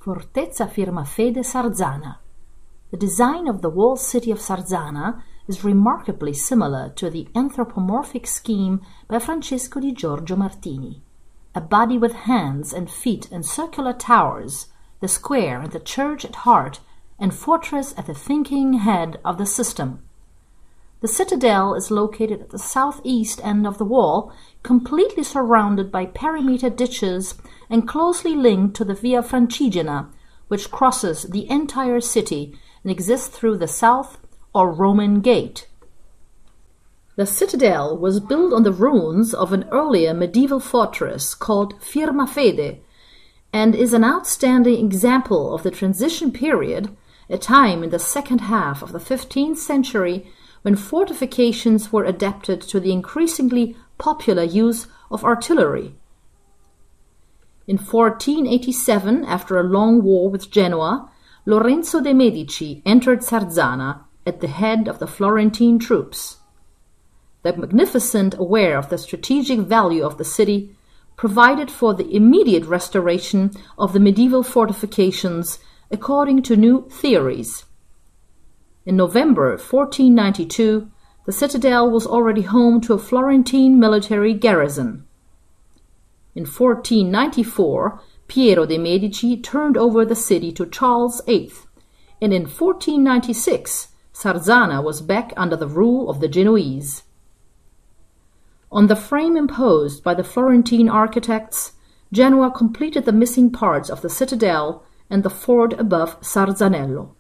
Fortezza Firmafede Sarzana. The design of the walled city of Sarzana is remarkably similar to the anthropomorphic scheme by Francesco di Giorgio Martini. A body with hands and feet and circular towers, the square and the church at heart, and fortress at the thinking head of the system. The citadel is located at the southeast end of the wall, completely surrounded by perimeter ditches and closely linked to the Via Francigena, which crosses the entire city and exists through the south or Roman gate. The citadel was built on the ruins of an earlier medieval fortress called Firmafede, and is an outstanding example of the transition period, a time in the second half of the 15th century when fortifications were adapted to the increasingly popular use of artillery. In 1487, after a long war with Genoa, Lorenzo de' Medici entered Sarzana at the head of the Florentine troops. The Magnificent, aware of the strategic value of the city, provided for the immediate restoration of the medieval fortifications according to new theories. In November 1492, the citadel was already home to a Florentine military garrison. In 1494, Piero de' Medici turned over the city to Charles VIII, and in 1496, Sarzana was back under the rule of the Genoese. On the frame imposed by the Florentine architects, Genoa completed the missing parts of the citadel and the fort above Sarzanello.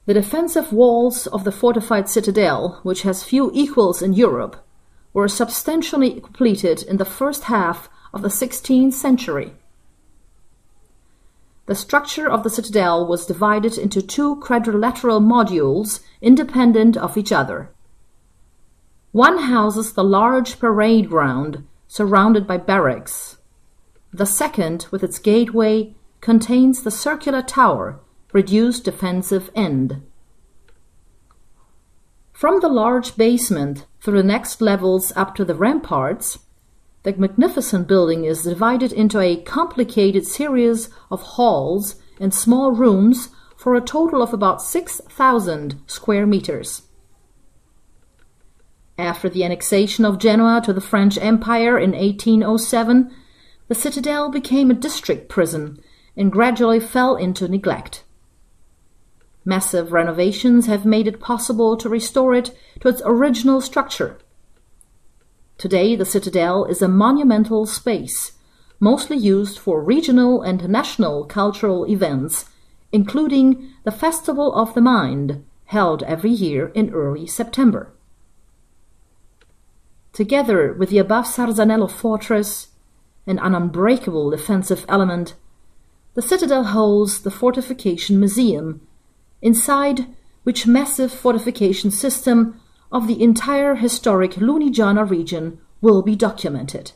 The defensive walls of the fortified citadel, which has few equals in Europe, were substantially completed in the first half of the 16th century. The structure of the citadel was divided into two quadrilateral modules independent of each other. One houses the large parade ground, surrounded by barracks. The second, with its gateway, contains the circular tower, reduced defensive end. From the large basement through the next levels up to the ramparts, the magnificent building is divided into a complicated series of halls and small rooms for a total of about 6,000 square meters. After the annexation of Genoa to the French Empire in 1807, the citadel became a district prison and gradually fell into neglect. Massive renovations have made it possible to restore it to its original structure. Today, the citadel is a monumental space, mostly used for regional and national cultural events, including the Festival of the Mind, held every year in early September. Together with the above Sarzanello fortress, an unbreakable defensive element, the citadel holds the Fortification Museum, inside which massive fortification system of the entire historic Lunigiana region will be documented.